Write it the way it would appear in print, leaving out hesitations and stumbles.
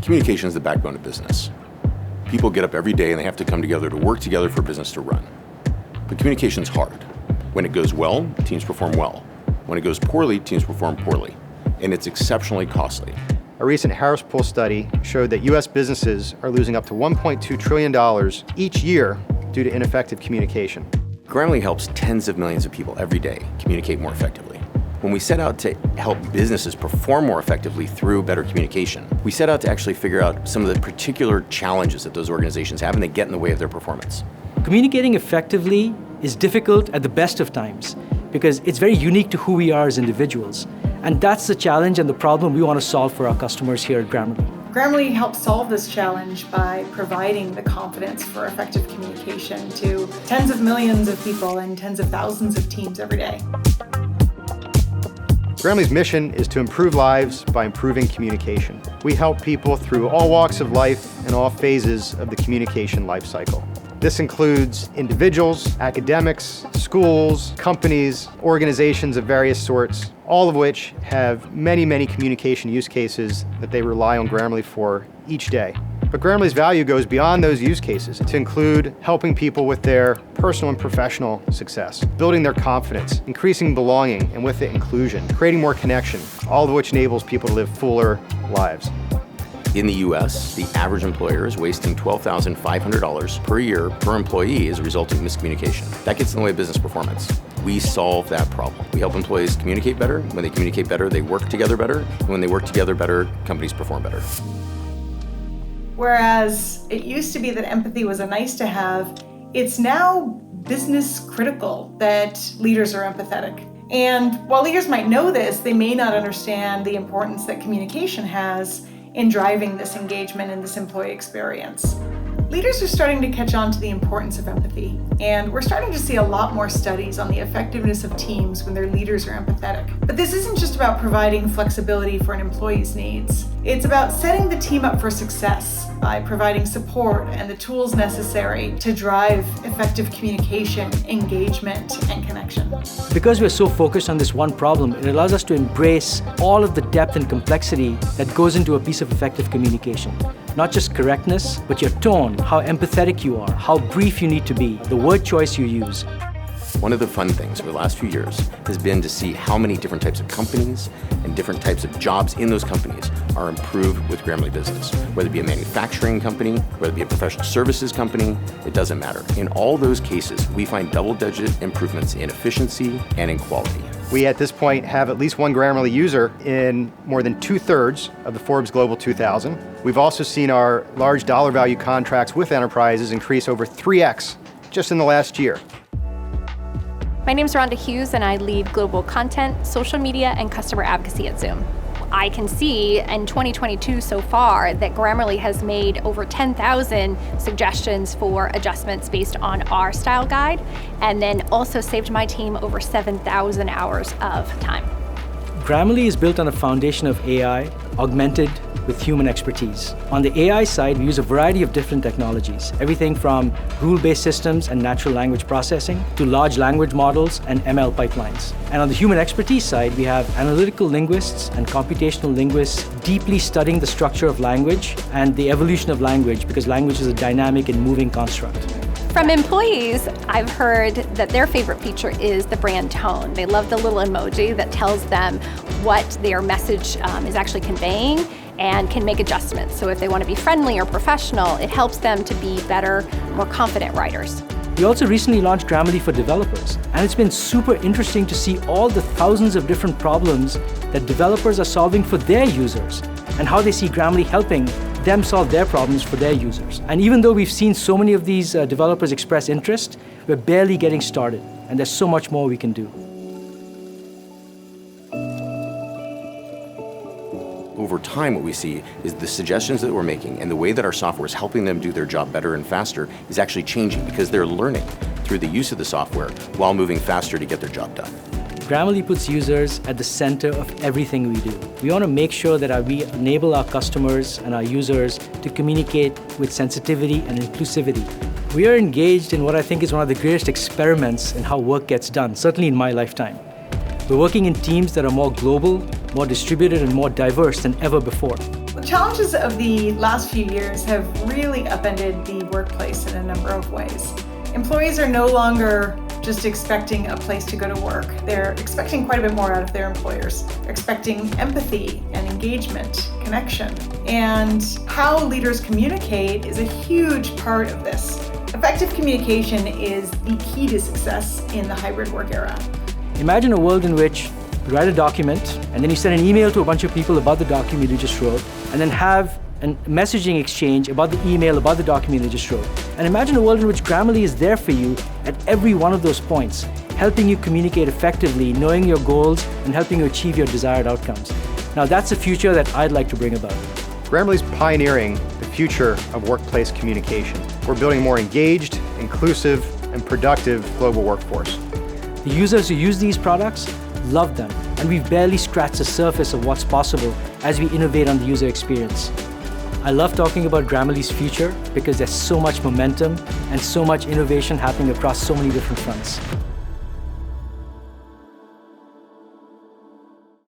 Communication is the backbone of business. People get up every day and they have to come together to work together for business to run. But communication's hard. When it goes well, teams perform well. When it goes poorly, teams perform poorly. And it's exceptionally costly. A recent Harris Poll study showed that U.S. businesses are losing up to $1.2 trillion each year due to ineffective communication. Grammarly helps tens of millions of people every day communicate more effectively. When we set out to help businesses perform more effectively through better communication, we set out to actually figure out some of the particular challenges that those organizations have and they get in the way of their performance. Communicating effectively is difficult at the best of times because it's very unique to who we are as individuals. And that's the challenge and the problem we want to solve for our customers here at Grammarly. Grammarly helps solve this challenge by providing the confidence for effective communication to tens of millions of people and tens of thousands of teams every day. Grammarly's mission is to improve lives by improving communication. We help people through all walks of life and all phases of the communication life cycle. This includes individuals, academics, schools, companies, organizations of various sorts, all of which have many, many communication use cases that they rely on Grammarly for each day. But Grammarly's value goes beyond those use cases to include helping people with their personal and professional success, building their confidence, increasing belonging, and with it inclusion, creating more connection, all of which enables people to live fuller lives. In the US, the average employer is wasting $12,500 per year per employee as a result of miscommunication. That gets in the way of business performance. We solve that problem. We help employees communicate better. When they communicate better, they work together better. And when they work together better, companies perform better. Whereas it used to be that empathy was a nice to have, it's now business critical that leaders are empathetic. And while leaders might know this, they may not understand the importance that communication has in driving this engagement and this employee experience. Leaders are starting to catch on to the importance of empathy, and we're starting to see a lot more studies on the effectiveness of teams when their leaders are empathetic. But this isn't just about providing flexibility for an employee's needs. It's about setting the team up for success by providing support and the tools necessary to drive effective communication, engagement, and connection. Because we're so focused on this one problem, it allows us to embrace all of the depth and complexity that goes into a piece of effective communication. Not just correctness, but your tone, how empathetic you are, how brief you need to be, the word choice you use. One of the fun things over the last few years has been to see how many different types of companies and different types of jobs in those companies are improved with Grammarly Business. Whether it be a manufacturing company, whether it be a professional services company, it doesn't matter. In all those cases, we find double-digit improvements in efficiency and in quality. We at this point have at least one Grammarly user in more than 2/3 of the Forbes Global 2000. We've also seen our large dollar value contracts with enterprises increase over 3x just in the last year. My name is Rhonda Hughes and I lead global content, social media, and customer advocacy at Zoom. I can see in 2022 so far that Grammarly has made over 10,000 suggestions for adjustments based on our style guide, and then also saved my team over 7,000 hours of time. Grammarly is built on a foundation of AI, augmented with human expertise. On the AI side, we use a variety of different technologies, everything from rule-based systems and natural language processing to large language models and ML pipelines. And on the human expertise side, we have analytical linguists and computational linguists deeply studying the structure of language and the evolution of language, because language is a dynamic and moving construct. From employees, I've heard that their favorite feature is the brand tone. They love the little emoji that tells them what their message is actually conveying and can make adjustments. So if they want to be friendly or professional, it helps them to be better, more confident writers. We also recently launched Grammarly for developers, and it's been super interesting to see all the thousands of different problems that developers are solving for their users and how they see Grammarly helping them solve their problems for their users. And even though we've seen so many of these developers express interest, we're barely getting started, and there's so much more we can do. Over time, what we see is the suggestions that we're making and the way that our software is helping them do their job better and faster is actually changing because they're learning through the use of the software while moving faster to get their job done. Grammarly puts users at the center of everything we do. We want to make sure that we enable our customers and our users to communicate with sensitivity and inclusivity. We are engaged in what I think is one of the greatest experiments in how work gets done, certainly in my lifetime. We're working in teams that are more global, more distributed, and more diverse than ever before. The challenges of the last few years have really upended the workplace in a number of ways. Employees are no longer just expecting a place to go to work. They're expecting quite a bit more out of their employers. They're expecting empathy and engagement, connection. And how leaders communicate is a huge part of this. Effective communication is the key to success in the hybrid work era. Imagine a world in which you write a document and then you send an email to a bunch of people about the document you just wrote, and then have a messaging exchange about the email about the document you just wrote. And imagine a world in which Grammarly is there for you at every one of those points, helping you communicate effectively, knowing your goals, and helping you achieve your desired outcomes. Now that's a future that I'd like to bring about. Grammarly's pioneering the future of workplace communication. We're building a more engaged, inclusive, and productive global workforce. The users who use these products love them, and we've barely scratched the surface of what's possible as we innovate on the user experience. I love talking about Grammarly's future because there's so much momentum and so much innovation happening across so many different fronts.